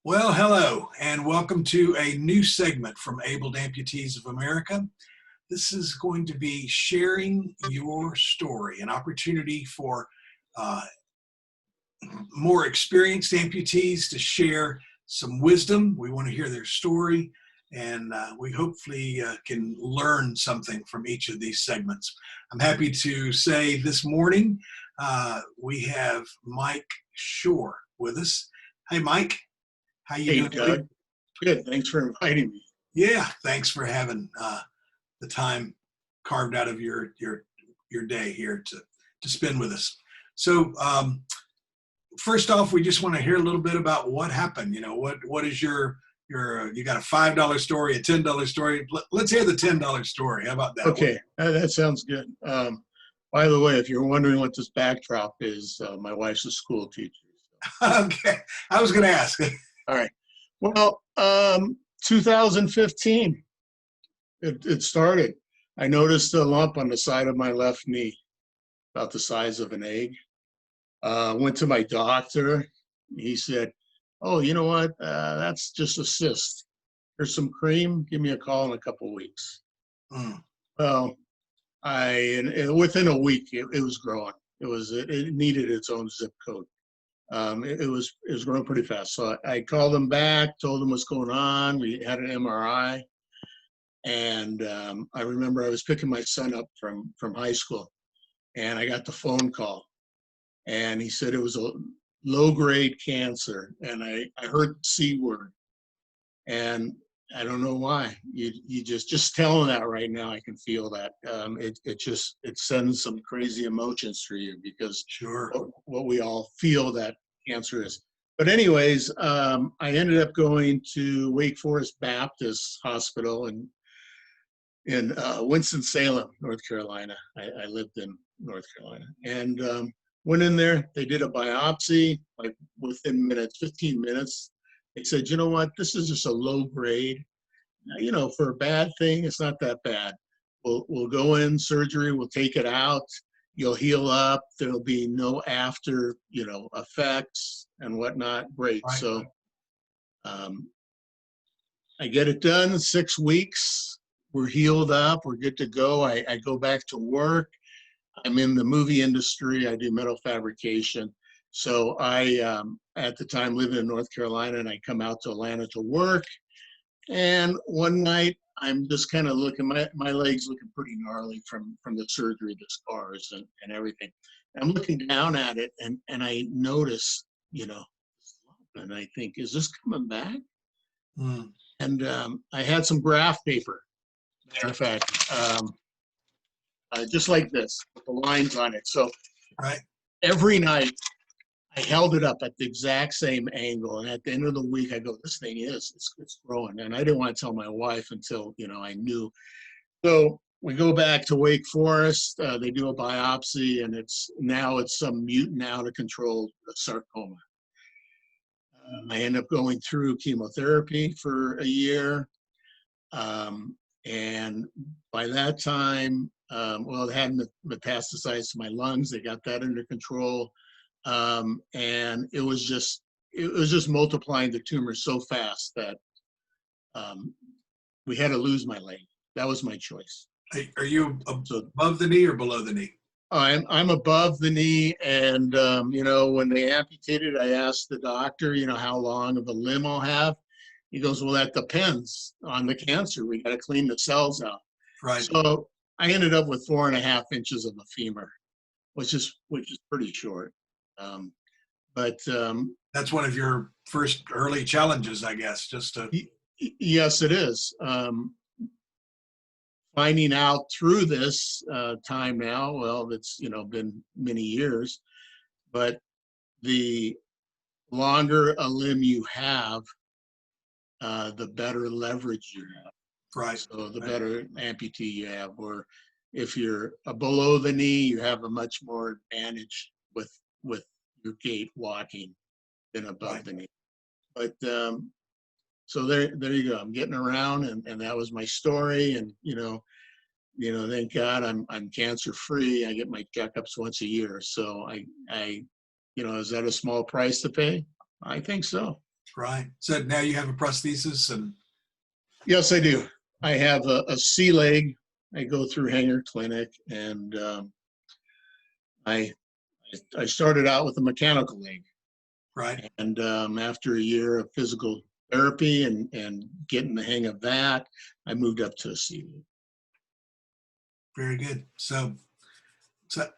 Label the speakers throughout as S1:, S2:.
S1: Well, hello, and welcome to a new segment from Abled Amputees of America. This is going to be sharing your story, an opportunity for uh, more experienced amputees to share some wisdom. We want to hear their story, and we hopefully can learn something from each of these segments. I'm happy to say this morning we have Mike Schorr with us. Hey, Mike. How you
S2: Hey,
S1: doing, buddy?
S2: Doug. Good. Thanks for inviting me.
S1: Yeah, thanks for having the time carved out of your day here to spend with us. So first off, we just want to hear a little bit about what happened. You know, what is your you got a $5 story, a $10 story. Let's hear the $10 story. How about that?
S2: Okay, that sounds good. By the way, if you're wondering what this backdrop is, my wife's a school teacher.
S1: Okay, I was going to ask.
S2: All right. Well, 2015, it started. I noticed a lump on the side of my left knee, about the size of an egg. Went to my doctor. He said, "Oh, you know what? That's just a cyst. Here's some cream. Give me a call in a couple weeks."
S1: Mm,
S2: Well, and within a week, it was growing. It needed its own zip code. It was growing pretty fast. So I called him back, told him what's going on. We had an MRI, and I remember I was picking my son up from high school, and I got the phone call, and he said it was a low-grade cancer, and I heard the C word, and I don't know why. You just telling that right now, I can feel that. It sends some crazy emotions through you because
S1: sure.
S2: what we all feel that cancer is. But anyways, I ended up going to Wake Forest Baptist Hospital in Winston-Salem, North Carolina. I lived in North Carolina, and went in there. They did a biopsy, like within minutes, 15 minutes. They said, you know what, this is just a low grade. You know, for a bad thing, it's not that bad. We'll go in surgery, we'll take it out, you'll heal up, there'll be no after, effects and whatnot. Great.
S1: Right.
S2: So I get it done, 6 weeks, we're healed up, we're good to go. I go back to work. I'm in the movie industry, I do metal fabrication. So I, at the time, living in North Carolina, and I come out to Atlanta to work. And one night, I'm just kind of looking, my legs looking pretty gnarly from the surgery, the scars and everything. I'm looking down at it, and I notice, and I think, is this coming back?
S1: Mm.
S2: And I had some graph paper, matter of fact, just like this, with the lines on it. So
S1: Right.
S2: every night, I held it up at the exact same angle. And at the end of the week, I go, this thing it's growing. And I didn't want to tell my wife until, I knew. So we go back to Wake Forest. They do a biopsy, and it's some mutant out of control sarcoma. I end up going through chemotherapy for a year. And by that time, it hadn't metastasized to my lungs. They got that under control. And it was just multiplying the tumor so fast that we had to lose my leg. That was my choice.
S1: Are you above the knee or below the knee?
S2: I'm above the knee, and when they amputated, I asked the doctor, how long of a limb I'll have. He goes, well, that depends on the cancer. We got to clean the cells out.
S1: Right.
S2: So I ended up with 4.5 inches of a femur, which is pretty short. But
S1: that's one of your first early challenges, I guess, just to.
S2: Yes, it is. Finding out through this time now, well, it's, been many years, but the longer a limb you have, the better leverage you have.
S1: Right.
S2: So the better amputee you have, or if you're below the knee, you have a much more advantage with your gait walking than above the knee. But so there you go. I'm getting around, and that was my story. And thank God I'm cancer free. I get my checkups once a year. So I is that a small price to pay? I think so.
S1: Right. So now you have a prosthesis and
S2: Yes, I do. I have a C leg. I go through Hanger Clinic, and I I started out with a mechanical leg,
S1: right.
S2: and after a year of physical therapy and getting the hang of that, I moved up to a C leg.
S1: Very good. So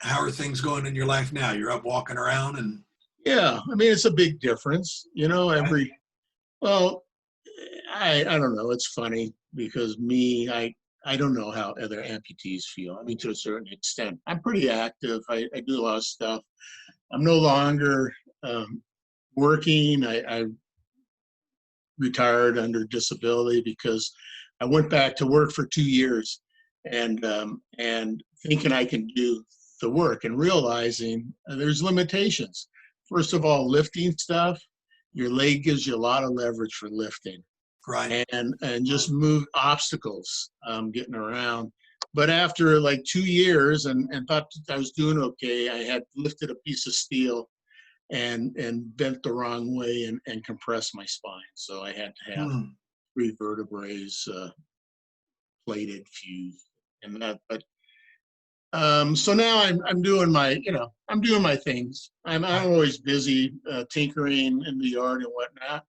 S1: how are things going in your life now? You're up walking around and
S2: Yeah, I mean it's a big difference, you know.
S1: right.
S2: Well, I don't know. It's funny because I don't know how other amputees feel. I mean, to a certain extent, I'm pretty active. I do a lot of stuff. I'm no longer working. I retired under disability because I went back to work for 2 years, and thinking I can do the work and realizing there's limitations. First of all, lifting stuff, your leg gives you a lot of leverage for lifting,
S1: Right.
S2: and just move obstacles, getting around. But after like 2 years and thought I was doing okay, I had lifted a piece of steel and bent the wrong way and compressed my spine. So I had to have
S1: Hmm.
S2: 3 vertebrae plated, fused, and that. But so now I'm doing I'm doing my things. I'm
S1: Right.
S2: always busy tinkering in the yard and whatnot,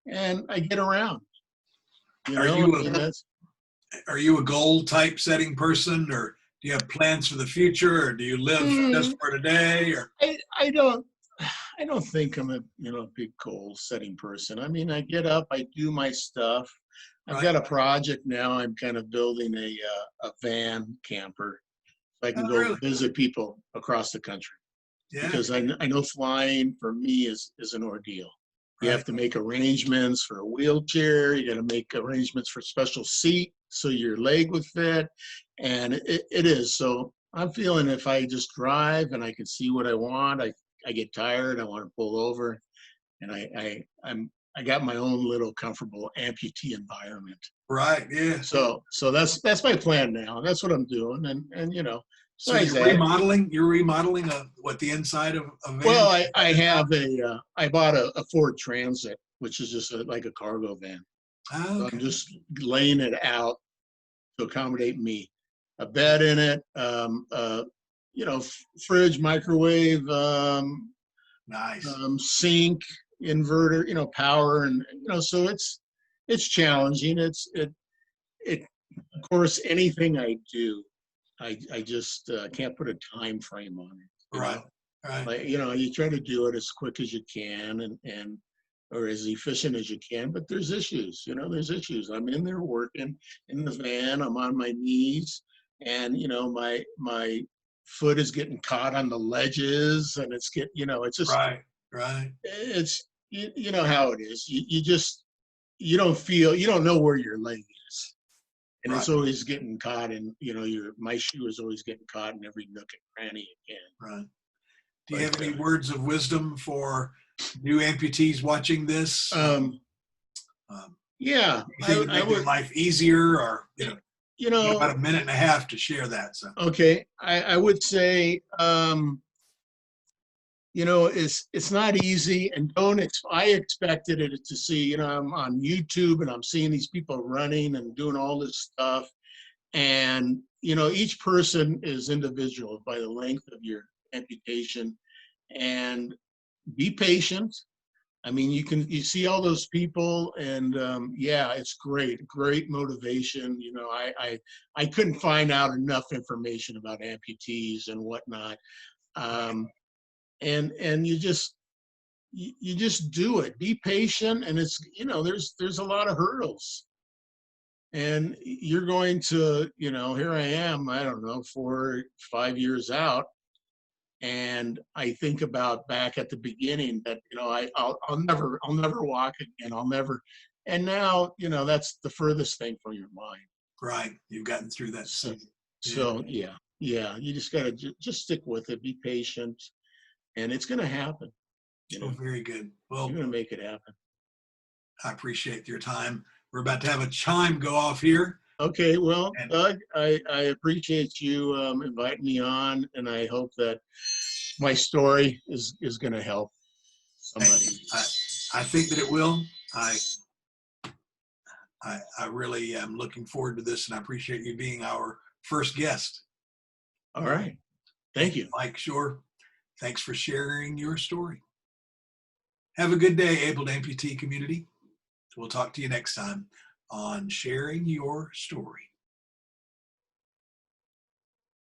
S2: and I get around.
S1: Are
S2: I
S1: you
S2: mean, that's
S1: a goal type setting person, or do you have plans for the future, or do you live just
S2: mm,
S1: for today? Or
S2: I don't I don't think I'm a big goal setting person. I mean, I get up, I do my stuff. I've
S1: right?
S2: got a project now. I'm kind of building a van camper so I
S1: Oh,
S2: can go
S1: really?
S2: visit people across the country
S1: Yeah.
S2: because I know flying for me is an ordeal. You have
S1: Right.
S2: to make arrangements for a wheelchair. You got to make arrangements for special seat so your leg would fit, and it is. So I'm feeling if I just drive and I can see what I want, I get tired. I want to pull over, and I got my own little comfortable amputee environment.
S1: Right. Yeah.
S2: So that's my plan now. That's what I'm doing, and
S1: So
S2: besides that,
S1: you're remodeling the inside of a van?
S2: well, I have I bought a Ford Transit, which is just like a cargo van.
S1: Oh,
S2: So I'm
S1: okay.
S2: just laying it out to accommodate me. A bed in it, fridge, microwave,
S1: Nice.
S2: sink, inverter, power, and so it's challenging. It of course anything I do, I just can't put a time frame on it.
S1: Right. Right.
S2: Like you try to do it as quick as you can and or as efficient as you can, but there's issues. There's issues. I'm in there working in the van. I'm on my knees, and my foot is getting caught on the ledges, and it's just
S1: Right. Right.
S2: it's you know how it is. You just you don't know where your leg is, and
S1: Right.
S2: it's always getting caught in my shoe is always getting caught in every nook and cranny it can.
S1: Right. Do you
S2: But
S1: have any words of wisdom for new amputees watching this? Um,
S2: yeah,
S1: Anything to
S2: I
S1: make their
S2: would
S1: life easier, or
S2: you
S1: you got
S2: know
S1: about a minute and a half to share that. So
S2: okay, I would say it's not easy, and don't I expected it to see I'm on YouTube and I'm seeing these people running and doing all this stuff, and each person is individual by the length of your amputation, and be patient. I mean, you see all those people, and yeah, it's great motivation. I couldn't find out enough information about amputees and whatnot, um, and you just do it. Be patient, and it's there's a lot of hurdles, and you're going to here I am. I don't know 4 5 years out. And I think about back at the beginning that I'll never walk again. I'll never. And now that's the furthest thing from your mind.
S1: right, you've gotten through that
S2: So
S1: stage. Yeah.
S2: so yeah. You just gotta just stick with it. Be patient, and it's gonna happen.
S1: Oh, very good.
S2: You're
S1: Well,
S2: gonna make it happen.
S1: I appreciate your time. We're about to have a chime go off here,
S2: Okay, well,
S1: and
S2: Doug, I appreciate you inviting me on, and I hope that my story is going to help
S1: thank
S2: somebody.
S1: you. I think that it will. I really am looking forward to this, and I appreciate you being our first guest.
S2: All right. Thank you.
S1: Mike Schorr. Thanks for sharing your story. Have a good day, Abled Amputee community. We'll talk to you next time on Sharing Your Story.